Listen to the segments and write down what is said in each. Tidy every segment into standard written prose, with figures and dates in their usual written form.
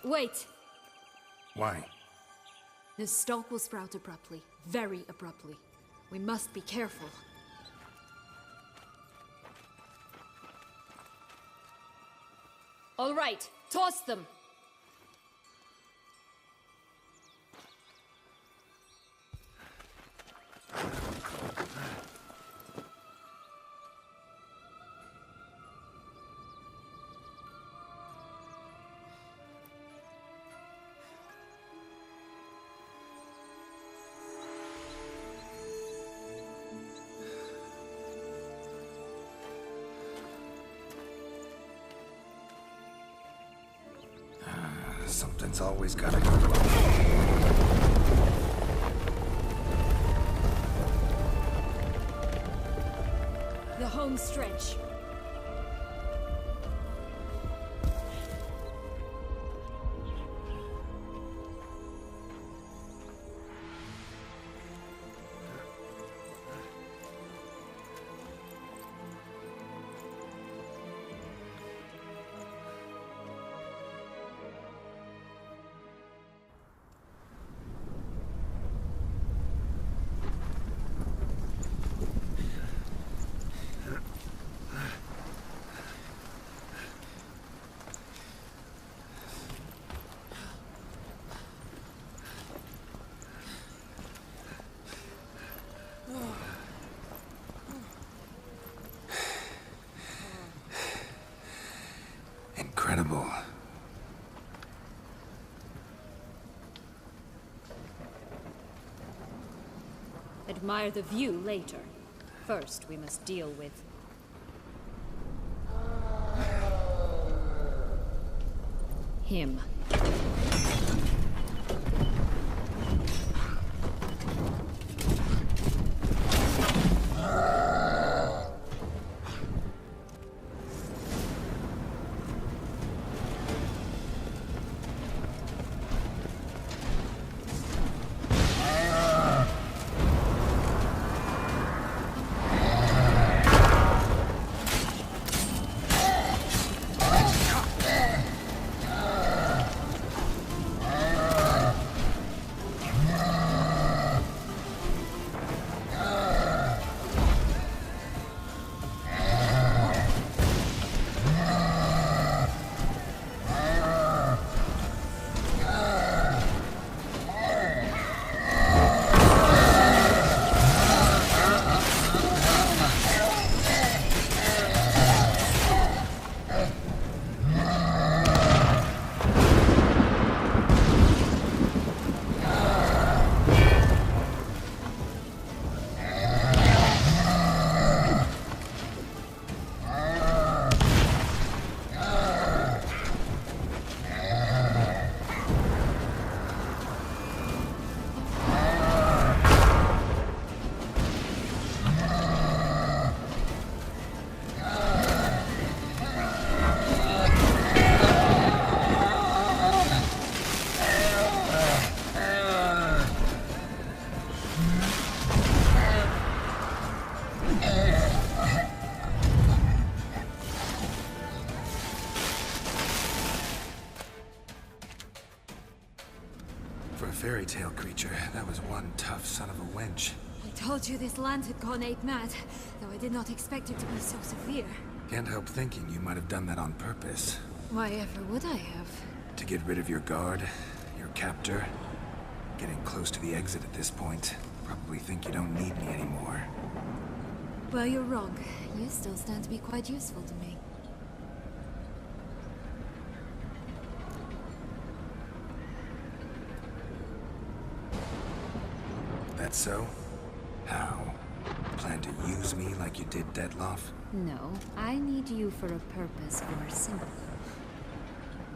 Wait! Why? The stalk will sprout abruptly. Very abruptly. We must be careful. All right, toss them! Something's always gotta go wrong. The home stretch. Incredible. Admire the view later. First, we must deal with... him. For a fairy tale creature, that was one tough son of a wench. I told you this land had gone ape mad, though I did not expect it to be so severe. Can't help thinking you might have done that on purpose. Why ever would I have? To get rid of your guard, your captor. Getting close to the exit at this point. Probably think you don't need me anymore. Well, you're wrong. You still stand to be quite useful to me. That's so? How? Plan to use me like you did Detloff? No, I need you for a purpose more simple.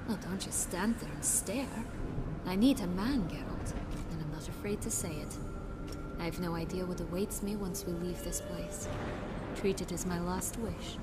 Well, don't just stand there and stare. I need a man, Geralt, and I'm not afraid to say it. I have no idea what awaits me once we leave this place. Treat it as my last wish.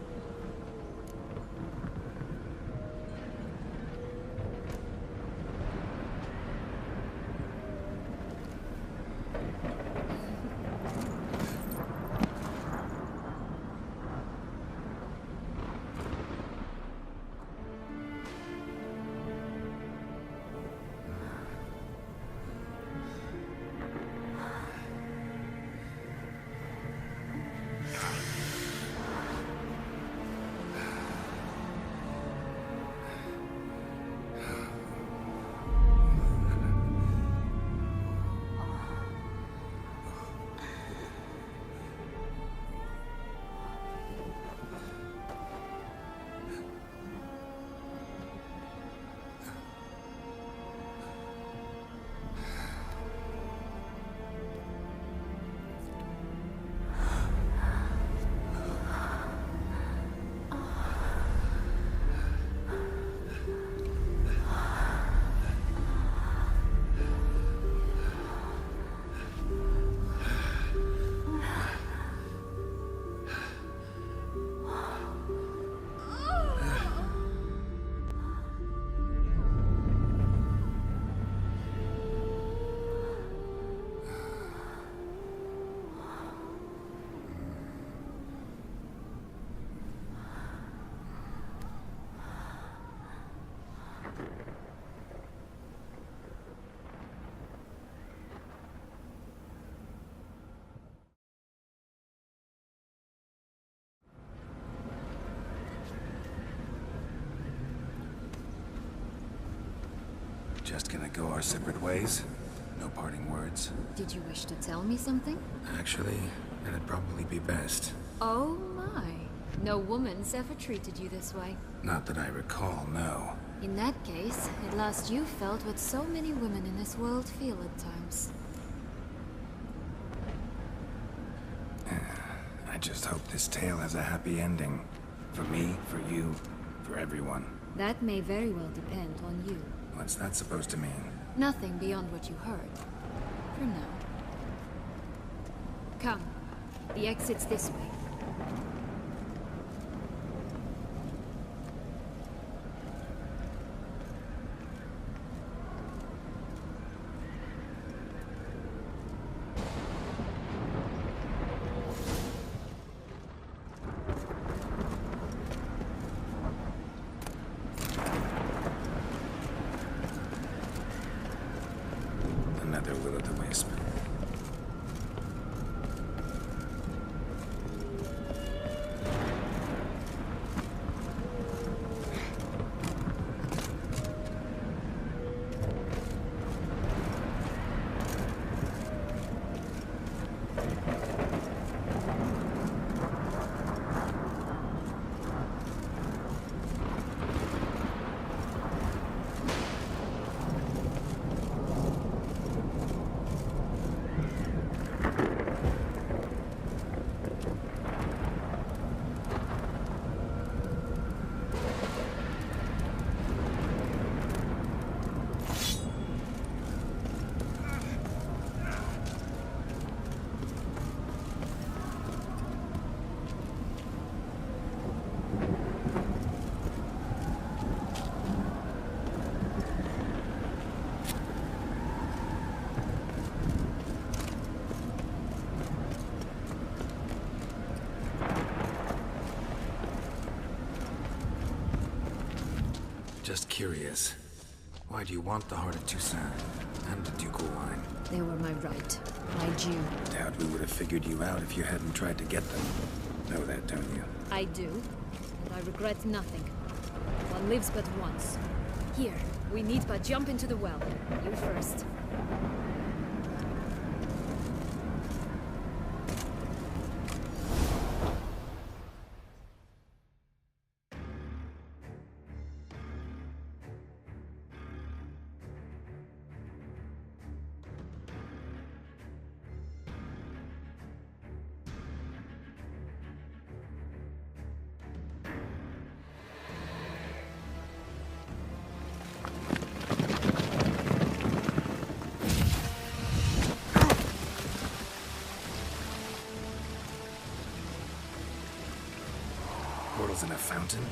go our separate ways. No parting words. Did you wish to tell me something? Actually, that'd probably be best. Oh my. No woman's ever treated you this way. Not that I recall, no. In that case, at last you felt what so many women in this world feel at times. I just hope this tale has a happy ending. For me, for you, for everyone. That may very well depend on you. What's that supposed to mean? Nothing beyond what you heard. For now. Come. The exit's this way. Another will-o'-the-wisp. Just curious. Why do you want the Heart of Toussaint and the ducal wine? They were my right. My due. Doubt we would have figured you out if you hadn't tried to get them. Know that, don't you? I do. And I regret nothing. One lives but once. Here, we need but jump into the well. You first. Portals in a fountain?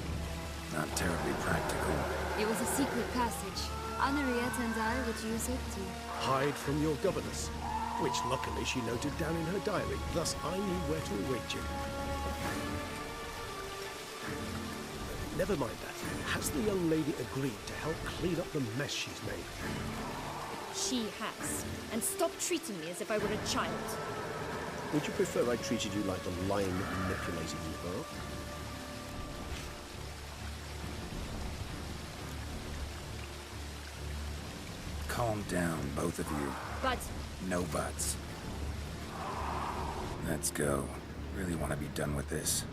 Not terribly practical. It was a secret passage. Henriette and I would use it to... hide from your governess, which luckily she noted down in her diary, thus I knew where to await you. Never mind that. Has the young lady agreed to help clean up the mess she's made? She has. And stop treating me as if I were a child. Would you prefer I treated you like the lion that manipulated you were? Calm down, both of you. But... No buts. Let's go. Really want to be done with this.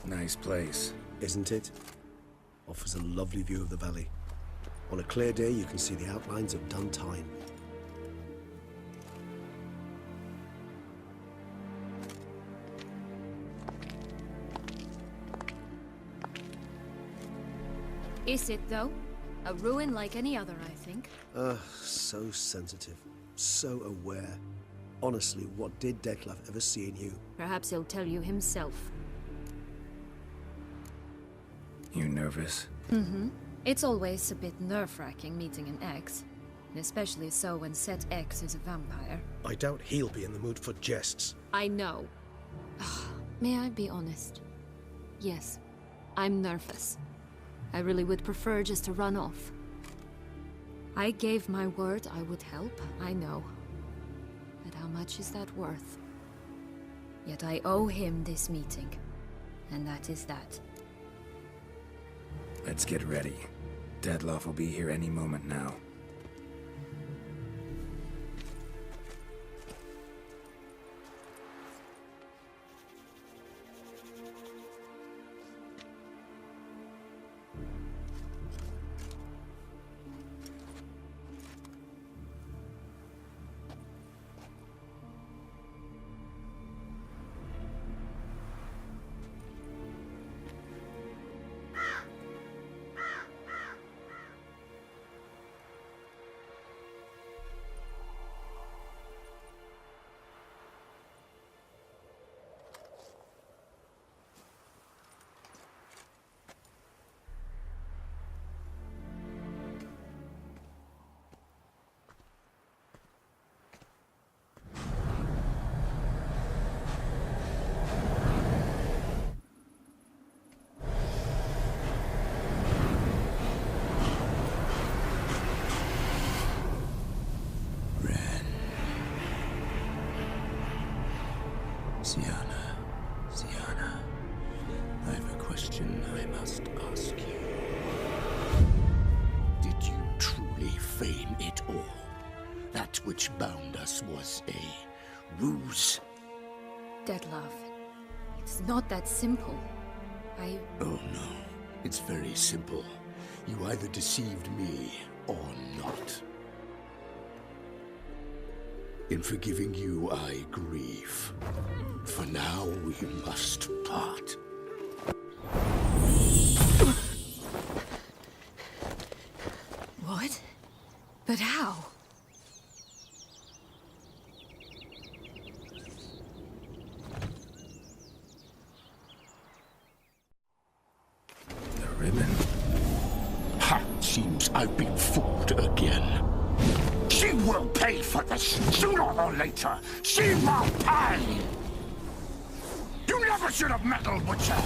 Nice place. Isn't it? Offers a lovely view of the valley. On a clear day, you can see the outlines of done time. Is it, though? A ruin like any other, I think. So sensitive. So aware. Honestly, what did Detlef ever see in you? Perhaps he'll tell you himself. You nervous? Mm-hmm. It's always a bit nerve-wracking meeting an ex. Especially so when said ex is a vampire. I doubt he'll be in the mood for jests. I know. May I be honest? Yes, I'm nervous. I really would prefer just to run off. I gave my word I would help, I know. But how much is that worth? Yet I owe him this meeting. And that is that. Let's get ready. Detlef will be here any moment now. Sienna, I have a question I must ask you. Did you truly feign it all? That which bound us was a ruse? Detlef, it's not that simple. Oh no, it's very simple. You either deceived me or not. In forgiving you, I grieve. For now, we must part. What? But how? The ribbon. Ha! Seems I've been fooled again. She will pay for this, sooner or later. She will pay! You never should have meddled with her!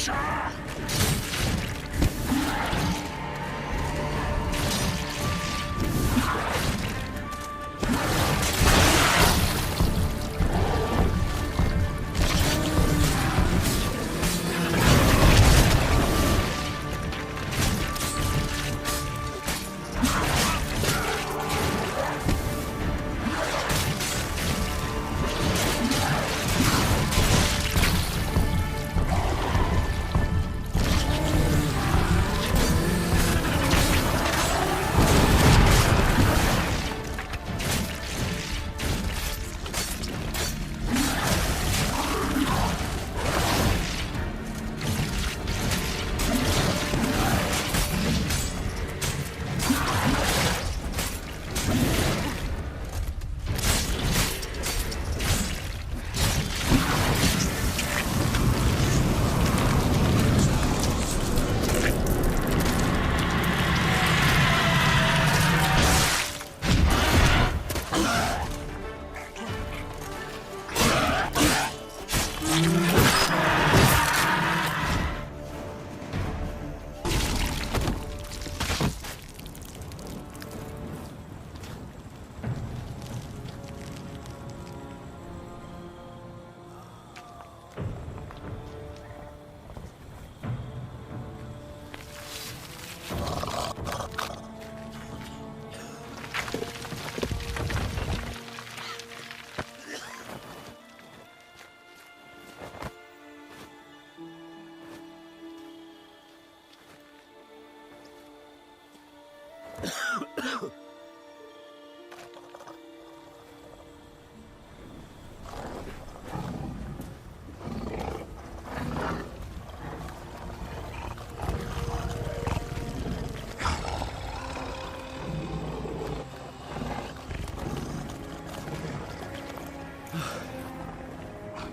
Gotcha!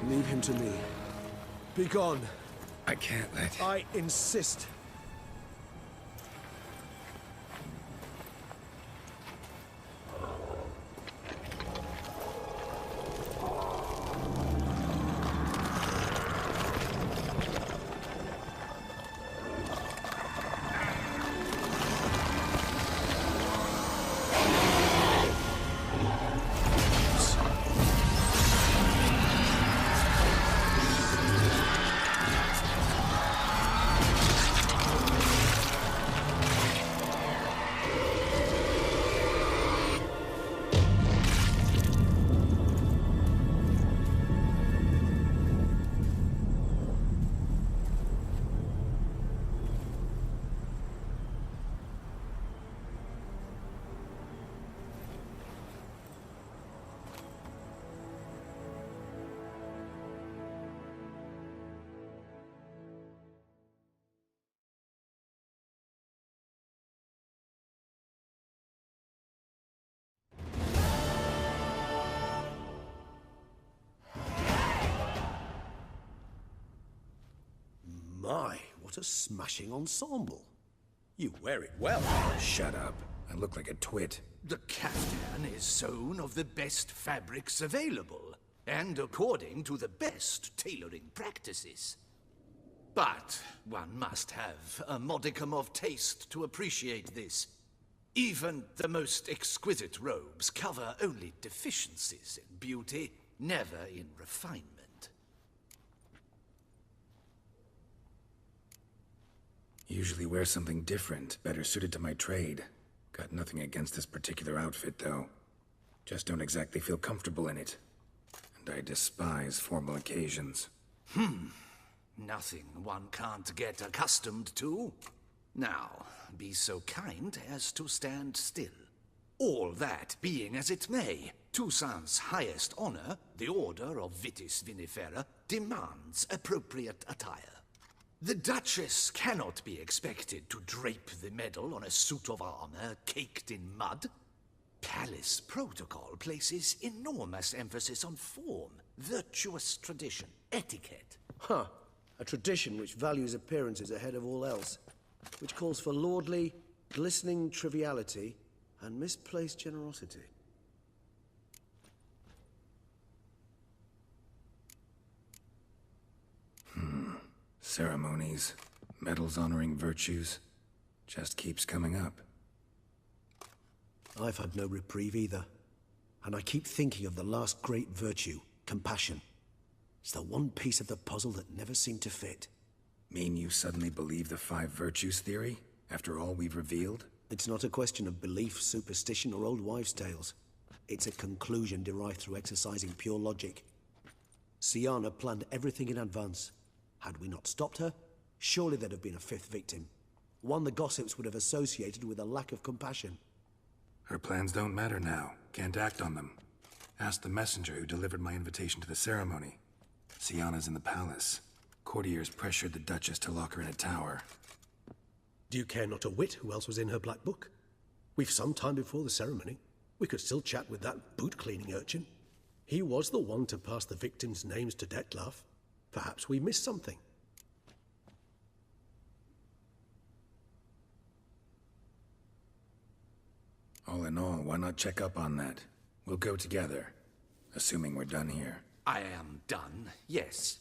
Leave him to me. Be gone. I can't let... I insist. My, what a smashing ensemble. You wear it well. Shut up. I look like a twit. The caftan is sewn of the best fabrics available, and according to the best tailoring practices. But one must have a modicum of taste to appreciate this. Even the most exquisite robes cover only deficiencies in beauty, never in refinement. Usually wear something different, better suited to my trade. Got nothing against this particular outfit, though. Just don't exactly feel comfortable in it. And I despise formal occasions. Nothing one can't get accustomed to. Now, be so kind as to stand still. All that being as it may, Toussaint's highest honor, the Order of Vitis Vinifera, demands appropriate attire. The Duchess cannot be expected to drape the medal on a suit of armor caked in mud. Palace protocol places enormous emphasis on form, virtuous tradition, etiquette. Huh. A tradition which values appearances ahead of all else. Which calls for lordly, glistening triviality and misplaced generosity. Ceremonies, medals honoring virtues, just keeps coming up. I've had no reprieve either. And I keep thinking of the last great virtue, compassion. It's the one piece of the puzzle that never seemed to fit. Mean you suddenly believe the 5 virtues theory, after all we've revealed? It's not a question of belief, superstition, or old wives' tales. It's a conclusion derived through exercising pure logic. Syanna planned everything in advance. Had we not stopped her, surely there'd have been a 5th victim. One the gossips would have associated with a lack of compassion. Her plans don't matter now. Can't act on them. Ask the messenger who delivered my invitation to the ceremony. Syanna's in the palace. Courtiers pressured the Duchess to lock her in a tower. Do you care not a whit who else was in her black book? We've some time before the ceremony. We could still chat with that boot-cleaning urchin. He was the one to pass the victims' names to Dettlaff. Perhaps we missed something. All in all, why not check up on that? We'll go together, assuming we're done here. I am done, yes.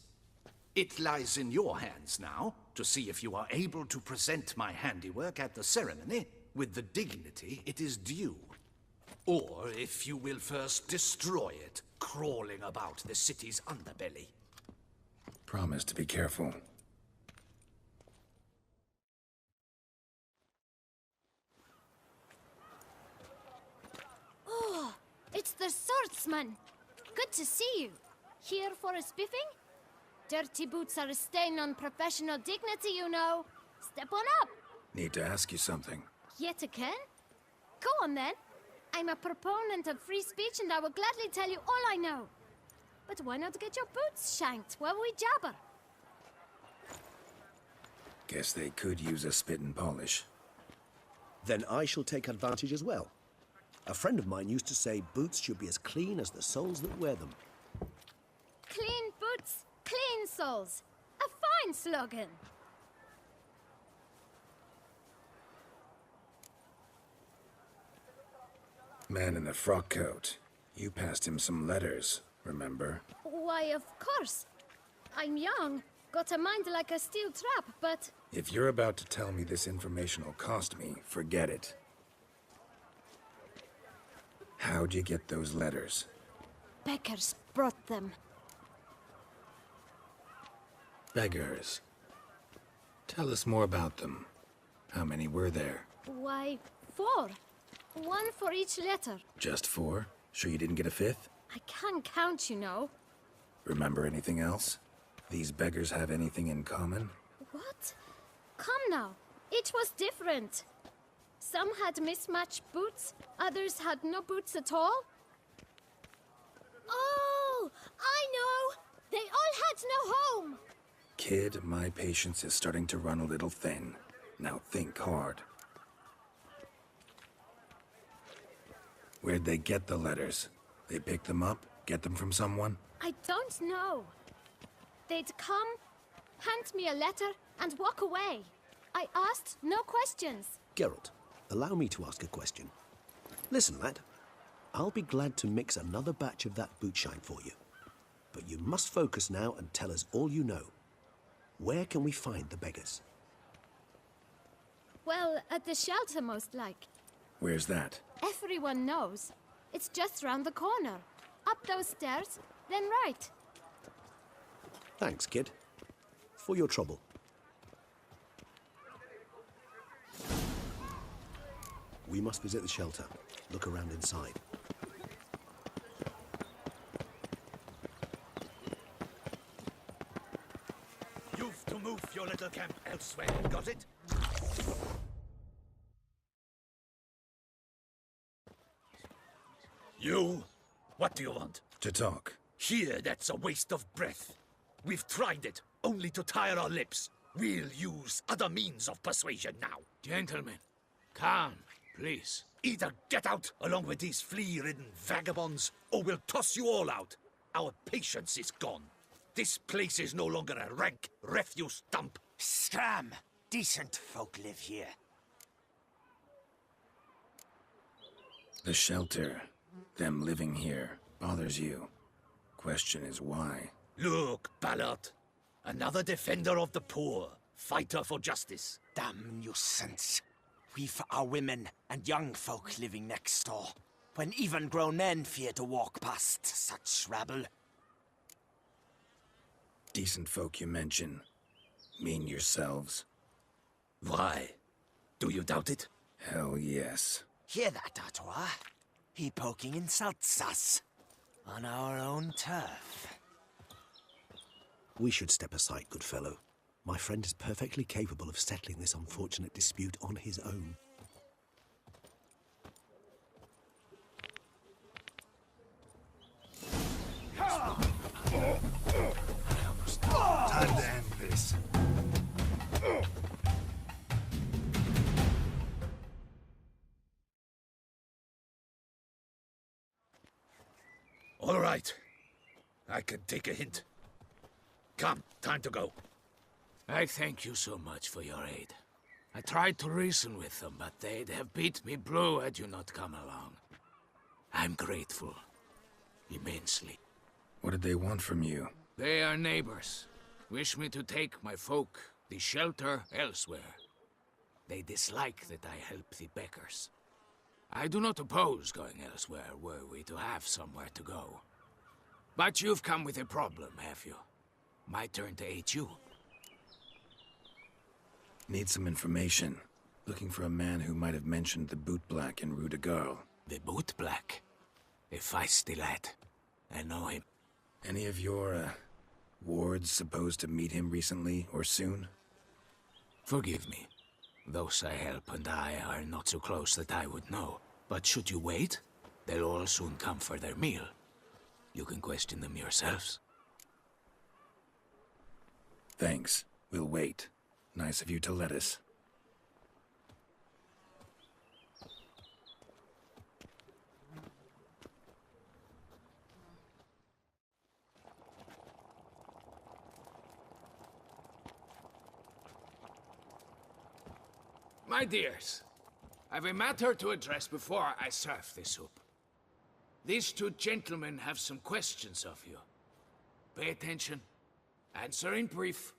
It lies in your hands now to see if you are able to present my handiwork at the ceremony with the dignity it is due. Or if you will first destroy it, crawling about the city's underbelly. Promise to be careful. Oh, it's the swordsman. Good to see you. Here for a spiffing? Dirty boots are a stain on professional dignity, you know. Step on up. Need to ask you something. Yet again? Go on then. I'm a proponent of free speech and I will gladly tell you all I know. But why not get your boots shanked while we jabber? Guess they could use a spit and polish. Then I shall take advantage as well. A friend of mine used to say boots should be as clean as the soles that wear them. Clean boots, clean soles. A fine slogan. Man in the frock coat. You passed him some letters, remember? Why, of course. I'm young, got a mind like a steel trap, but... If you're about to tell me this information will cost me, forget it. How'd you get those letters? Beggars brought them. Beggars. Tell us more about them. How many were there? Why, 4. 1 for each letter. Just 4? Sure you didn't get a 5th? I can't count, you know. Remember anything else? These beggars have anything in common? What? Come now. Each was different. Some had mismatched boots, others had no boots at all. Oh, I know! They all had no home! Kid, my patience is starting to run a little thin. Now think hard. Where'd they get the letters? They pick them up? Get them from someone? I don't know. They'd come, hand me a letter, and walk away. I asked no questions. Geralt, allow me to ask a question. Listen, lad. I'll be glad to mix another batch of that bootshine for you. But you must focus now and tell us all you know. Where can we find the beggars? Well, at the shelter, most like. Where's that? Everyone knows. It's just round the corner. Up those stairs, then right. Thanks, kid. For your trouble. We must visit the shelter. Look around inside. You've to move your little camp elsewhere, got it? You? What do you want? To talk. Here, that's a waste of breath. We've tried it, only to tire our lips. We'll use other means of persuasion now. Gentlemen, calm, please. Either get out along with these flea-ridden vagabonds, or we'll toss you all out. Our patience is gone. This place is no longer a rank refuse dump. Scram! Decent folk live here. The shelter, them living here, bothers you. Question is why? Look, Ballard. Another defender of the poor, fighter for justice. Damn nuisance. We've our women and young folk living next door, when even grown men fear to walk past such rabble. Decent folk you mention. Mean yourselves. Why? Do you doubt it? Hell yes. Hear that, Artois? He poking insults us. On our own turf. We should step aside, good fellow. My friend is perfectly capable of settling this unfortunate dispute on his own. Time to end this. All right. I can take a hint. Come, time to go. I thank you so much for your aid. I tried to reason with them, but they'd have beat me blue had you not come along. I'm grateful. Immensely. What did they want from you? They are neighbors. Wish me to take my folk, the shelter, elsewhere. They dislike that I help the beggars. I do not oppose going elsewhere, were we to have somewhere to go. But you've come with a problem, have you? My turn to aid you. Need some information. Looking for a man who might have mentioned the boot black in Rue de Garl. The boot black? A feisty lad. I know him. Any of your, wards supposed to meet him recently or soon? Forgive me. Those I help and I are not so close that I would know. But should you wait, they'll all soon come for their meal. You can question them yourselves. Thanks. We'll wait. Nice of you to let us. My dears, I've a matter to address before I serve the soup. These two gentlemen have some questions of you. Pay attention. Answer in brief.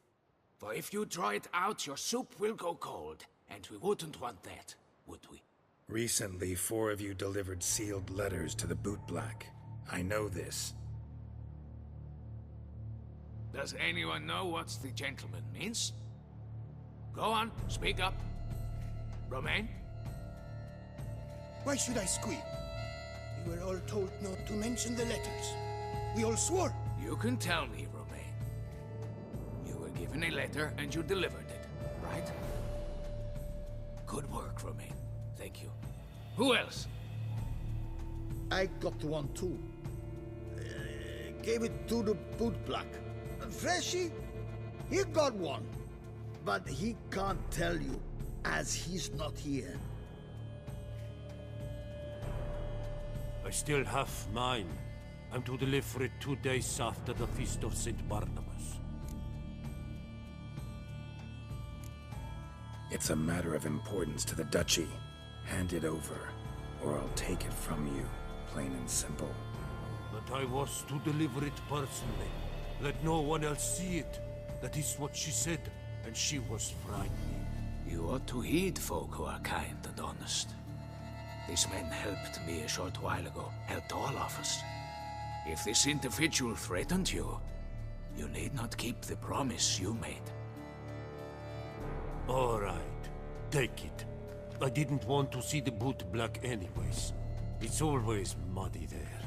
For if you draw it out, your soup will go cold. And we wouldn't want that, would we? Recently, 4 of you delivered sealed letters to the boot black. I know this. Does anyone know what the gentleman means? Go on, speak up. Romain? Why should I squeal? We were all told not to mention the letters. We all swore. You can tell me, Romain. You were given a letter and you delivered it, right? Good work, Romain. Thank you. Who else? I got one too. Gave it to the boot black. Freshy, he got one. But he can't tell you, as he's not here. I still have mine. I'm to deliver it 2 days after the Feast of St. Barnabas. It's a matter of importance to the Duchy. Hand it over, or I'll take it from you, plain and simple. But I was to deliver it personally. Let no one else see it. That is what she said, and she was frightening. You ought to heed folk who are kind and honest. These men helped me a short while ago, helped all of us. If this individual threatened you, you need not keep the promise you made. All right, take it. I didn't want to see the boot black anyways. It's always muddy there.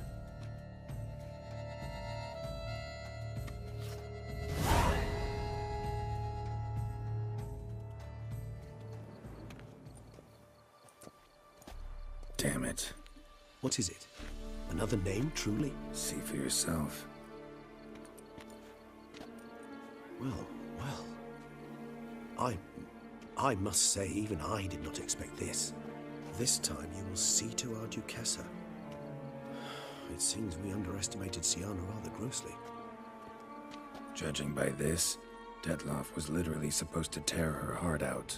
Damn it. What is it? Another name, truly? See for yourself. Well, well. I must say, even I did not expect this. This time you will see to our Duchessa. It seems we underestimated Siana rather grossly. Judging by this, Detloff was literally supposed to tear her heart out.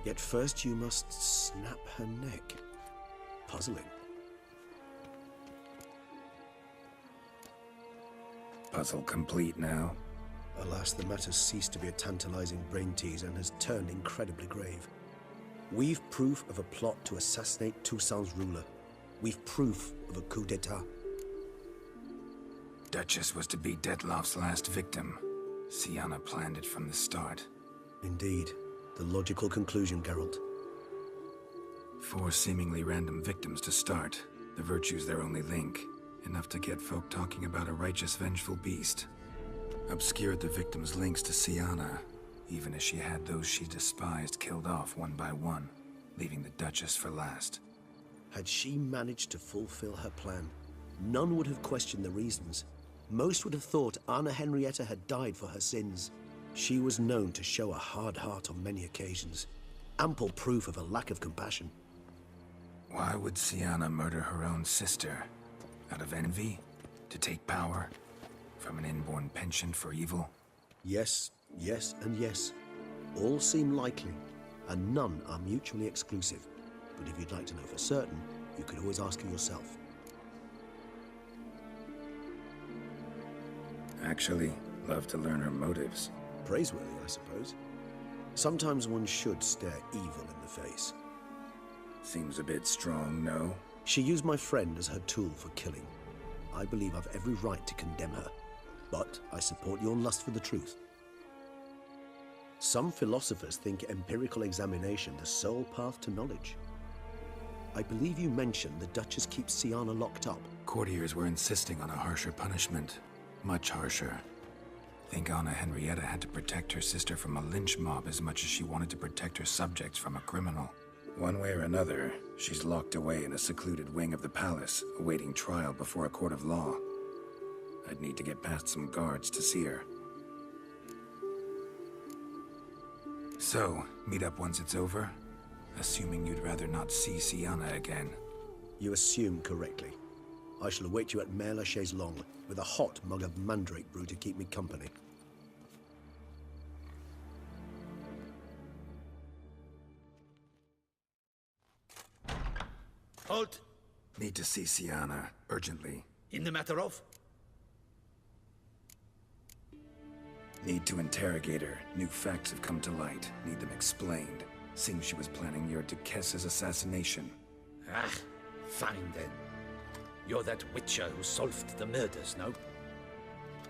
Yet first you must snap her neck. Puzzling. Puzzle complete now? Alas, the matter's ceased to be a tantalizing brain tease and has turned incredibly grave. We've proof of a plot to assassinate Toussaint's ruler. We've proof of a coup d'etat. Duchess was to be Dettlaff's last victim. Syanna planned it from the start. Indeed. The logical conclusion, Geralt. 4 seemingly random victims to start. The virtue's their only link. Enough to get folk talking about a righteous, vengeful beast. Obscured the victims' links to Syanna, even as she had those she despised killed off one by one, leaving the Duchess for last. Had she managed to fulfill her plan, none would have questioned the reasons. Most would have thought Anna Henrietta had died for her sins. She was known to show a hard heart on many occasions. Ample proof of a lack of compassion. Why would Syanna murder her own sister? Out of envy? To take power? From an inborn penchant for evil? Yes, yes, and yes. All seem likely, and none are mutually exclusive. But if you'd like to know for certain, you could always ask her yourself. Actually, love to learn her motives. Praiseworthy, I suppose. Sometimes one should stare evil in the face. Seems a bit strong, no? She used my friend as her tool for killing. I believe I've every right to condemn her, but I support your lust for the truth. Some philosophers think empirical examination the sole path to knowledge. I believe you mentioned the Duchess keeps Syanna locked up. Courtiers were insisting on a harsher punishment. Much harsher. Think Anna Henrietta had to protect her sister from a lynch mob as much as she wanted to protect her subjects from a criminal. One way or another, she's locked away in a secluded wing of the palace, awaiting trial before a court of law. I'd need to get past some guards to see her. So, meet up once it's over? Assuming you'd rather not see Syanna again. You assume correctly. I shall await you at Mare la Chaise Longue, with a hot mug of mandrake brew to keep me company. Halt! Need to see Syanna, urgently. In the matter of? Need to interrogate her. New facts have come to light. Need them explained. Seems she was planning your Duquesse's assassination. Ah, fine then. You're that witcher who solved the murders, no?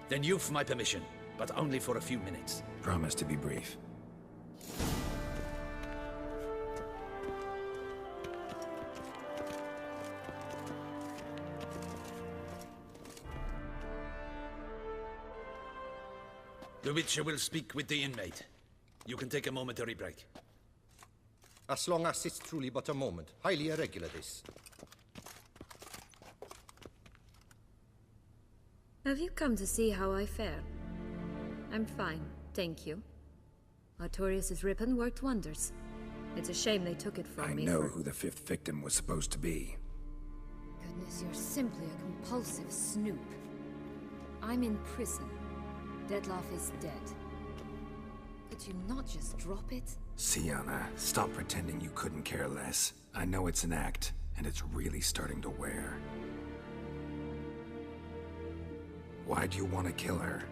Then you've my permission, but only for a few minutes. Promise to be brief. The witcher will speak with the inmate. You can take a momentary break. As long as it's truly but a moment. Highly irregular, this. Have you come to see how I fare? I'm fine, thank you. Artorius' ribbon worked wonders. It's a shame they took it from me. I know who the 5th victim was supposed to be. Goodness, you're simply a compulsive snoop. I'm in prison. Dettlaff is dead. Could you not just drop it? Syanna, stop pretending you couldn't care less. I know it's an act, and it's really starting to wear. Why'd you want to kill her?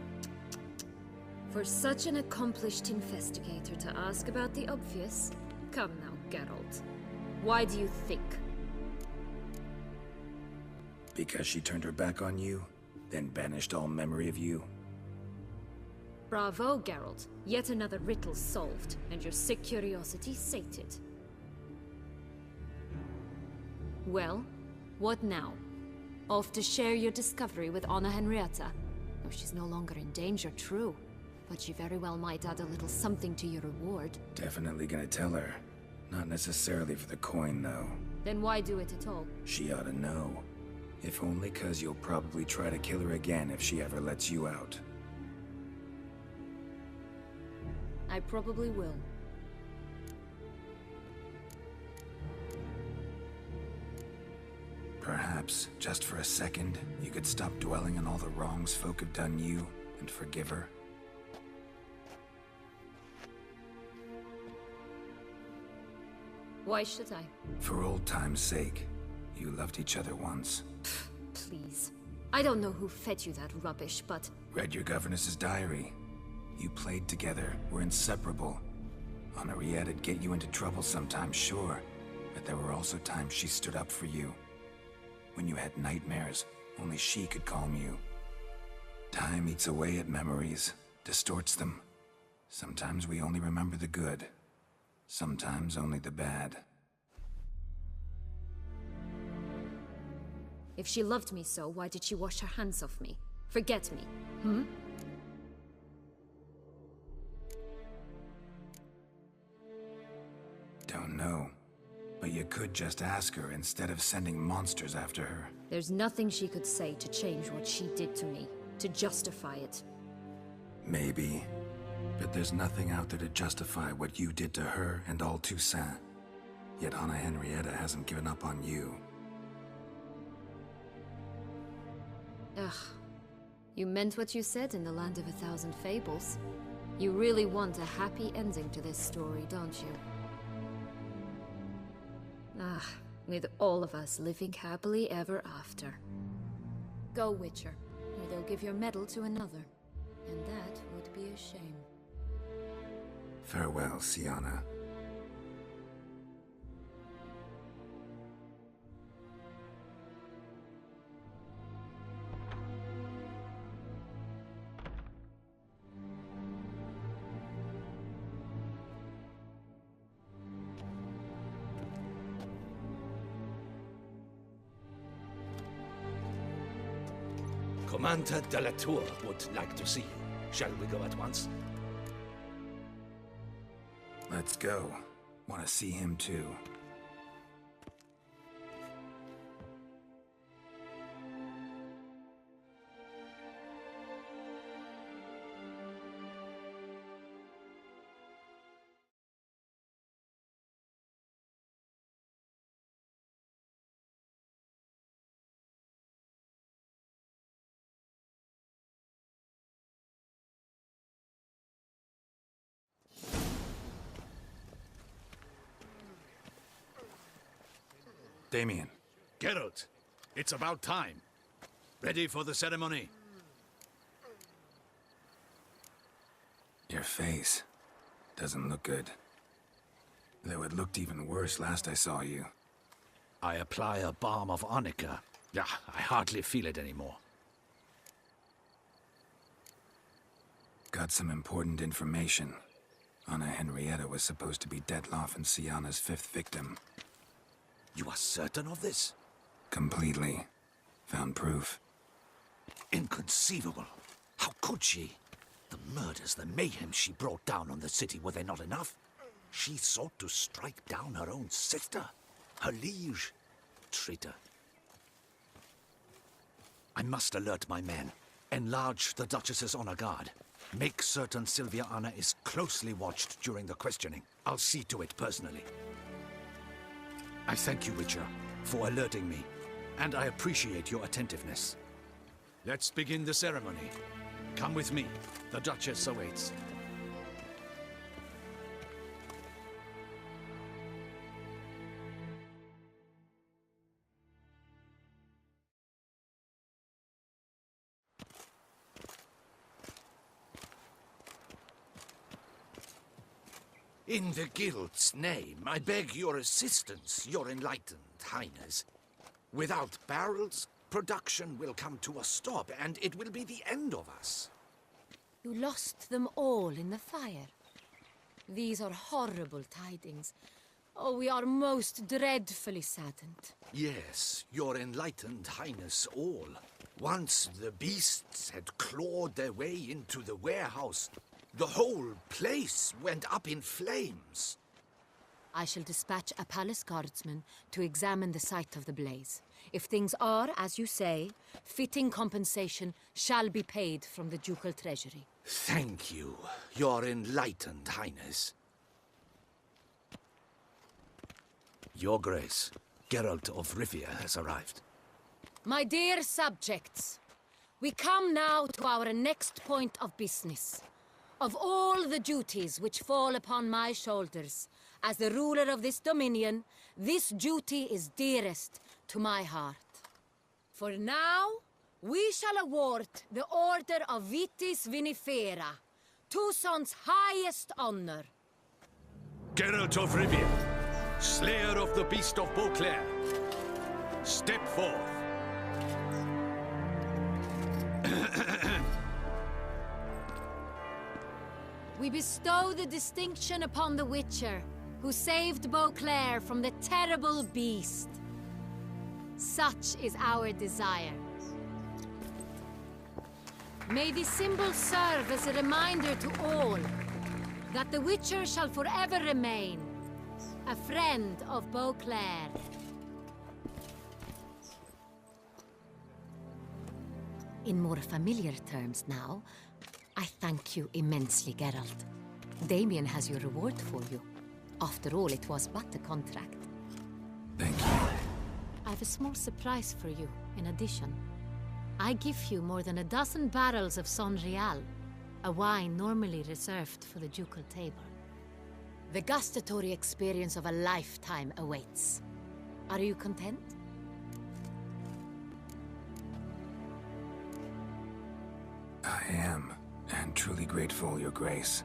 For such an accomplished investigator to ask about the obvious? Come now, Geralt. Why do you think? Because she turned her back on you, then banished all memory of you? Bravo, Geralt. Yet another riddle solved, and your sick curiosity sated. Well, what now? Off to share your discovery with Anna Henrietta? No, she's no longer in danger, true. But she very well might add a little something to your reward. Definitely gonna tell her. Not necessarily for the coin, though. Then why do it at all? She ought to know. If only 'cause you'll probably try to kill her again if she ever lets you out. I probably will. Perhaps, just for a second, you could stop dwelling on all the wrongs folk have done you, and forgive her. Why should I? For old time's sake. You loved each other once. Please. I don't know who fed you that rubbish, but... Read your governess's diary. You played together, were inseparable. Henriette'd get you into trouble sometimes, sure, but there were also times she stood up for you. When you had nightmares, only she could calm you. Time eats away at memories, distorts them. Sometimes we only remember the good, sometimes only the bad. If she loved me so, why did she wash her hands off me? Forget me, Don't know. But you could just ask her instead of sending monsters after her. There's nothing she could say to change what she did to me, to justify it. Maybe. But there's nothing out there to justify what you did to her and all Toussaint. Yet Anna Henrietta hasn't given up on you. Ugh. You meant what you said in the Land of a Thousand Fables. You really want a happy ending to this story, don't you? Ah, with all of us living happily ever after. Go, Witcher, or they'll give your medal to another. And that would be a shame. Farewell, Sienna. Commander de la Tour would like to see you. Shall we go at once? Let's go. Want to see him too. Damien. Geralt, it's about time. Ready for the ceremony? Your face doesn't look good. Though it looked even worse last I saw you. I apply a balm of arnica. Yeah, I hardly feel it anymore. Got some important information. Anna Henrietta was supposed to be Detloff and Sienna's 5th victim. You are certain of this? Completely. Found proof. Inconceivable. How could she? The murders, the mayhem she brought down on the city, were they not enough? She sought to strike down her own sister, her liege. Traitor. I must alert my men. Enlarge the Duchess's honor guard. Make certain Sylvia Anna is closely watched during the questioning. I'll see to it personally. I thank you, Witcher, for alerting me, and I appreciate your attentiveness. Let's begin the ceremony. Come with me. The Duchess awaits. In the Guild's name, I beg your assistance, your enlightened highness. Without barrels, production will come to a stop, and it will be the end of us. You lost them all in the fire. These are horrible tidings. Oh, we are most dreadfully saddened. Yes, your enlightened highness all. Once the beasts had clawed their way into the warehouse, the whole place went up in flames. I shall dispatch a palace guardsman to examine the site of the blaze. If things are, as you say, fitting compensation shall be paid from the ducal treasury. Thank you, your enlightened highness. Your Grace, Geralt of Rivia has arrived. My dear subjects, we come now to our next point of business. Of all the duties which fall upon my shoulders, as the ruler of this dominion, this duty is dearest to my heart. For now, we shall award the Order of Vitis Vinifera Toussaint's highest honor. Geralt of Rivia, slayer of the beast of Beauclair, step forth. We bestow the distinction upon the Witcher, who saved Beauclair from the terrible beast. Such is our desire. May the symbol serve as a reminder to all that the Witcher shall forever remain a friend of Beauclair. In more familiar terms now, I thank you immensely, Geralt. Damien has your reward for you. After all, it was but a contract. Thank you. I have a small surprise for you, in addition. I give you more than a dozen barrels of Son Real, a wine normally reserved for the ducal table. The gustatory experience of a lifetime awaits. Are you content? I am, and truly grateful, Your Grace.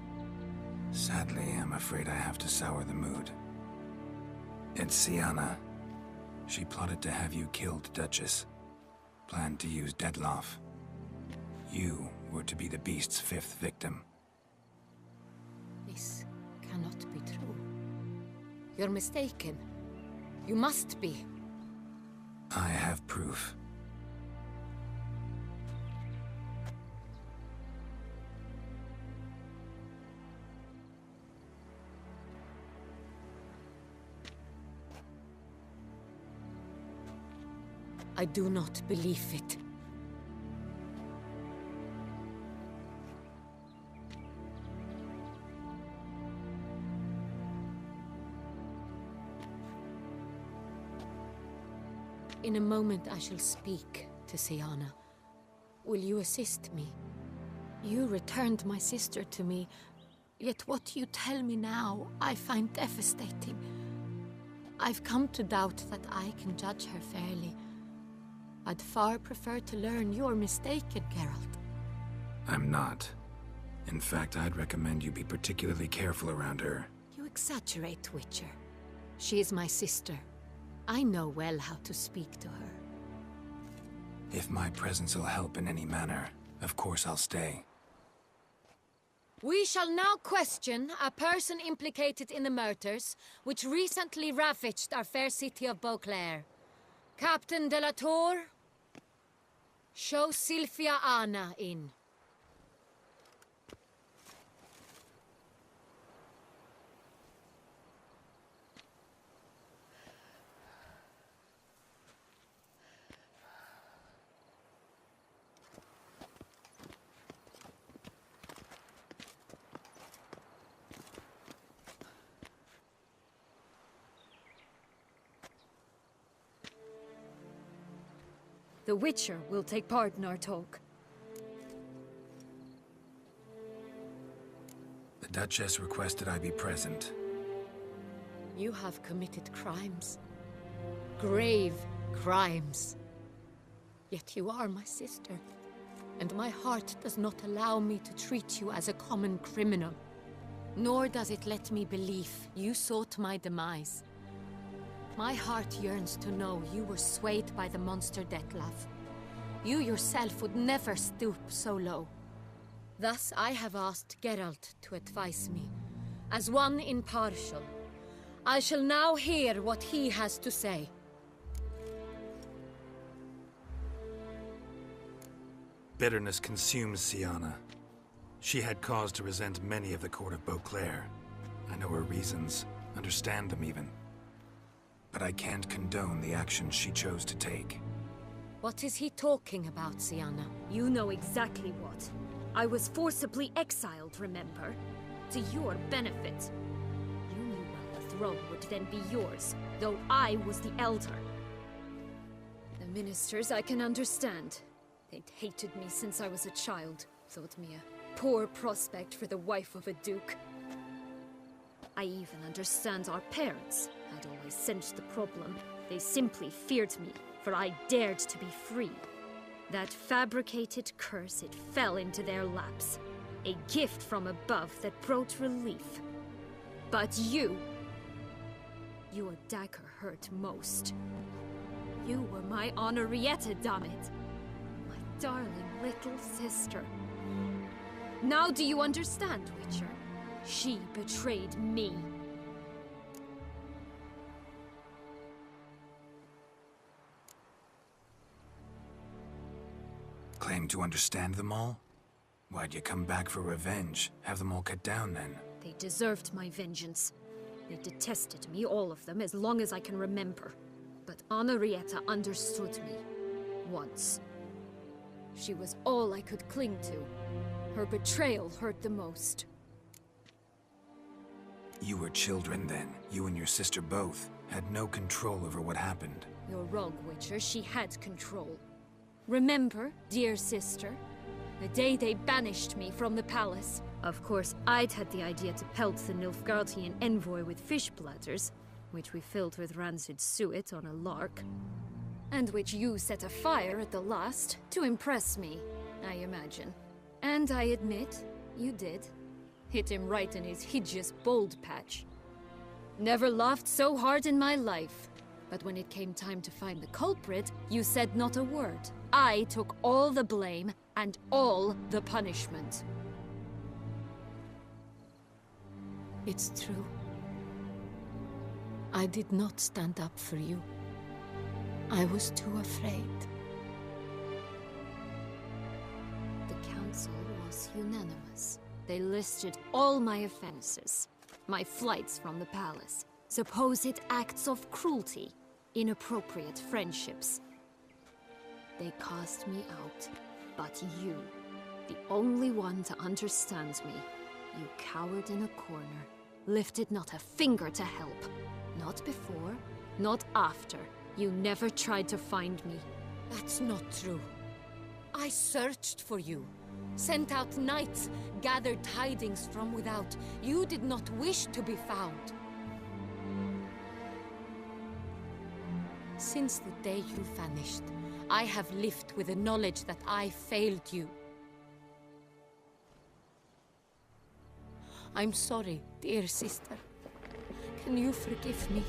Sadly, I'm afraid I have to sour the mood. It's Syanna. She plotted to have you killed, Duchess. Planned to use Dettlaff. You were to be the beast's 5th victim. This cannot be true. You're mistaken. You must be. I have proof. I do not believe it. In a moment I shall speak to Syanna. Will you assist me? You returned my sister to me, yet what you tell me now I find devastating. I've come to doubt that I can judge her fairly. I'd far prefer to learn you're mistaken, Geralt. I'm not. In fact, I'd recommend you be particularly careful around her. You exaggerate, Witcher. She is my sister. I know well how to speak to her. If my presence will help in any manner, of course I'll stay. We shall now question a person implicated in the murders which recently ravaged our fair city of Beauclair. Captain de la Tour, show Sylvia Anna in. The Witcher will take part in our talk. The Duchess requested I be present. You have committed crimes. Grave crimes. Yet you are my sister, and my heart does not allow me to treat you as a common criminal. Nor does it let me believe you sought my demise. My heart yearns to know you were swayed by the monster Dettlaff. You yourself would never stoop so low. Thus I have asked Geralt to advise me, as one impartial. I shall now hear what he has to say. Bitterness consumes Syanna. She had cause to resent many of the court of Beauclair. I know her reasons, understand them even. But I can't condone the actions she chose to take. What is he talking about, Syanna? You know exactly what. I was forcibly exiled, remember? To your benefit. You knew well the throne would then be yours, though I was the elder. The ministers I can understand. They'd hated me since I was a child, thought me a poor prospect for the wife of a duke. I even understand our parents. I'd always sensed the problem. They simply feared me, for I dared to be free. That fabricated curse, it fell into their laps. A gift from above that brought relief. But you... Your dagger hurt most. You were my Henrietta, damn it. My darling little sister. Now do you understand, Witcher? She betrayed me. Claim to understand them all? Why'd you come back for revenge? Have them all cut down, then? They deserved my vengeance. They detested me, all of them, as long as I can remember. But Henrietta understood me. Once. She was all I could cling to. Her betrayal hurt the most. You were children then. You and your sister both had no control over what happened. You're wrong, Witcher. She had control. Remember, dear sister? The day they banished me from the palace. Of course, I'd had the idea to pelt the Nilfgaardian envoy with fish bladders, which we filled with rancid suet on a lark. And which you set afire at the last, to impress me, I imagine. And I admit, you did. Hit him right in his hideous bald patch. Never laughed so hard in my life. But when it came time to find the culprit, you said not a word. I took all the blame and all the punishment. It's true. I did not stand up for you. I was too afraid. The council was unanimous. They listed all my offenses. My flights from the palace, supposed acts of cruelty, inappropriate friendships. They cast me out, but you, the only one to understand me, you cowered in a corner, lifted not a finger to help. Not before, not after. You never tried to find me. That's not true. I searched for you. Sent out knights, gathered tidings from without. You did not wish to be found. Since the day you vanished, I have lived with the knowledge that I failed you. I'm sorry, dear sister. Can you forgive me?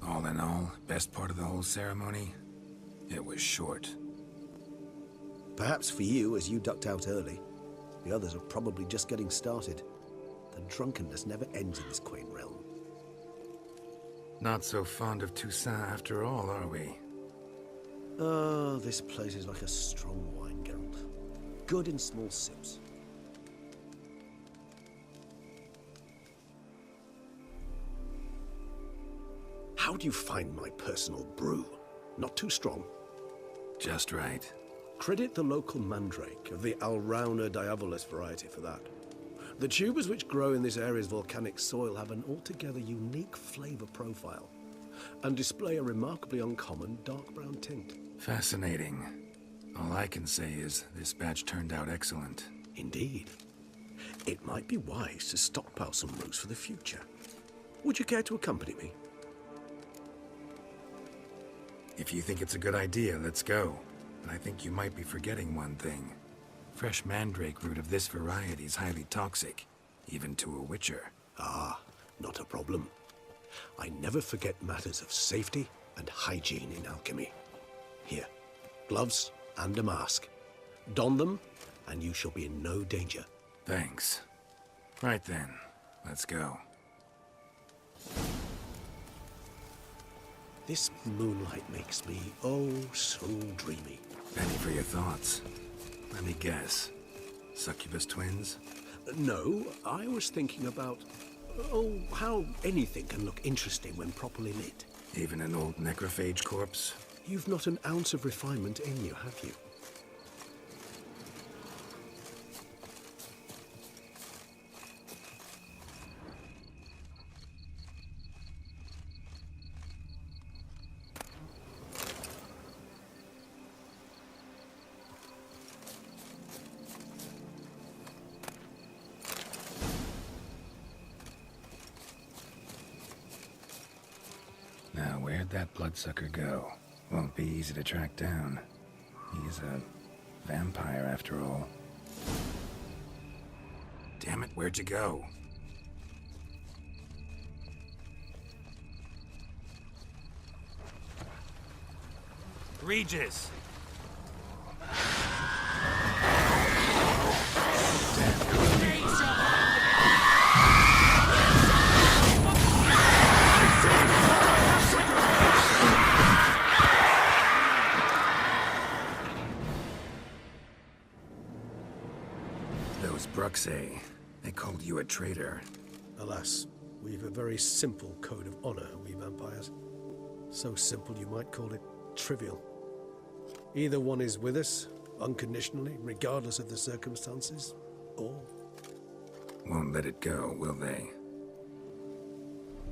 All in all, best part of the whole ceremony? It was short. Perhaps for you, as you ducked out early. The others are probably just getting started. The drunkenness never ends in this quaint realm. Not so fond of Toussaint after all, are we? Oh, this place is like a strong wine, Geralt. Good in small sips. How do you find my personal brew? Not too strong? Just right. Credit the local mandrake of the Alrauna diabolus variety for that. The tubers which grow in this area's volcanic soil have an altogether unique flavor profile and display a remarkably uncommon dark brown tint. Fascinating. All I can say is this batch turned out excellent. Indeed. It might be wise to stockpile some brews for the future. Would you care to accompany me? If you think it's a good idea, let's go. But I think you might be forgetting one thing. Fresh mandrake root of this variety is highly toxic, even to a witcher. Ah, not a problem. I never forget matters of safety and hygiene in alchemy. Here, gloves and a mask. Don them, and you shall be in no danger. Thanks. Right then, let's go. This moonlight makes me, oh, so dreamy. Penny for your thoughts. Let me guess. Succubus twins? No, I was thinking about... oh, how anything can look interesting when properly lit. Even an old necrophage corpse? You've not an ounce of refinement in you, have you? Now, where'd that bloodsucker go? Won't be easy to track down. He's a vampire, after all. Damn it, where'd you go? Regis! Those Bruxay, they called you a traitor. Alas, we've a very simple code of honor, we vampires. So simple you might call it trivial. Either one is with us, unconditionally, regardless of the circumstances, or... Won't let it go, will they?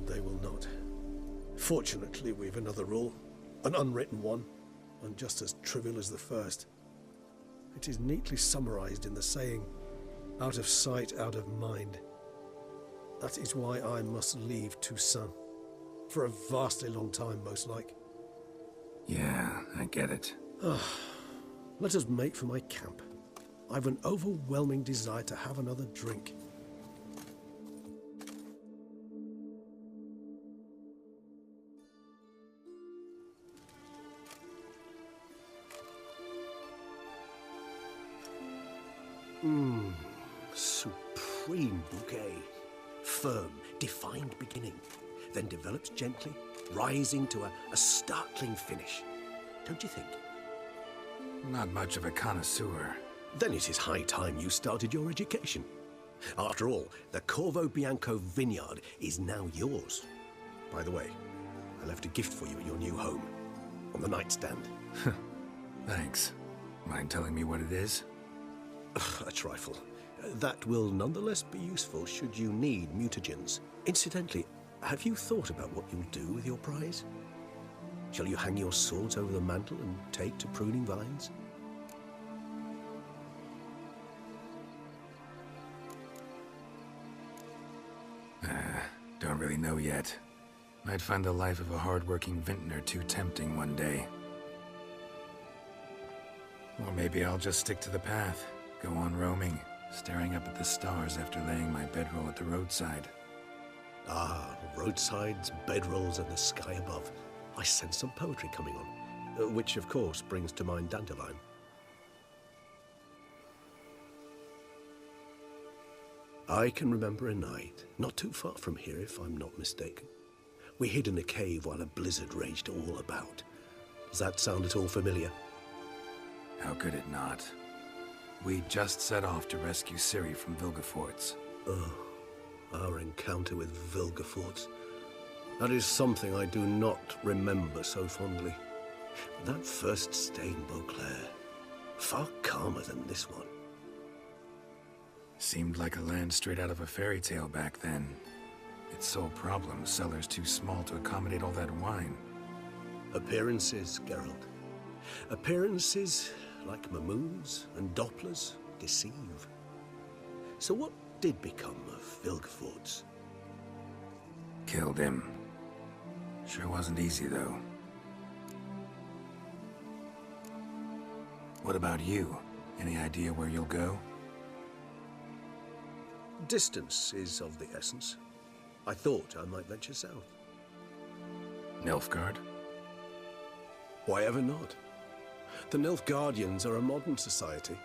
they will not. Fortunately, we've another rule, an unwritten one, and just as trivial as the first. It is neatly summarized in the saying, out of sight, out of mind. That is why I must leave Toussaint. For a vastly long time, most like. Yeah, I get it. Let us make for my camp. I've an overwhelming desire to have another drink. Supreme bouquet. Firm, defined beginning, then develops gently, rising to a startling finish. Don't you think? Not much of a connoisseur. Then it is high time you started your education. After all, the Corvo Bianco vineyard is now yours. By the way, I left a gift for you at your new home, on the nightstand. Thanks. Mind telling me what it is? A trifle. That will nonetheless be useful should you need mutagens. Incidentally, have you thought about what you'll do with your prize? Shall you hang your swords over the mantle and take to pruning vines? Don't really know yet. Might find the life of a hard-working vintner too tempting one day. Or maybe I'll just stick to the path, go on roaming, staring up at the stars after laying my bedroll at the roadside. Ah, roadsides, bedrolls, and the sky above. I sense some poetry coming on, which of course brings to mind Dandelion. I can remember a night, not too far from here if I'm not mistaken. We hid in a cave while a blizzard raged all about. Does that sound at all familiar? How could it not? We just set off to rescue Ciri from Vilgefortz. Oh, our encounter with Vilgefortz. That is something I do not remember so fondly. That first stay in Beauclair, far calmer than this one. Seemed like a land straight out of a fairy tale back then. Its sole problem, cellars too small to accommodate all that wine. Appearances, Geralt. Appearances, like mamoons and dopplers, deceive. So what did become of Vilgefortz? Killed him. Sure wasn't easy, though. What about you? Any idea where you'll go? Distance is of the essence. I thought I might venture south. Nilfgaard? Why ever not? The Nilfgaardians are a modern society.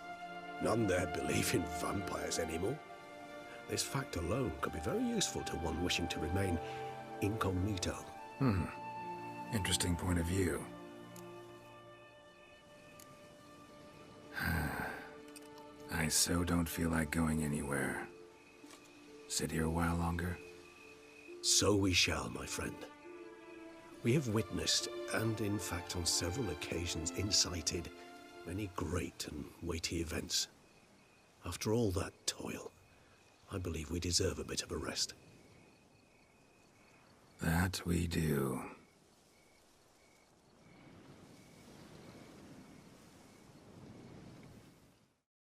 None there believe in vampires anymore. This fact alone could be very useful to one wishing to remain incognito. Interesting point of view. I so don't feel like going anywhere. Sit here a while longer? So we shall, my friend. We have witnessed, and in fact on several occasions incited, many great and weighty events. After all that toil, I believe we deserve a bit of a rest. That we do.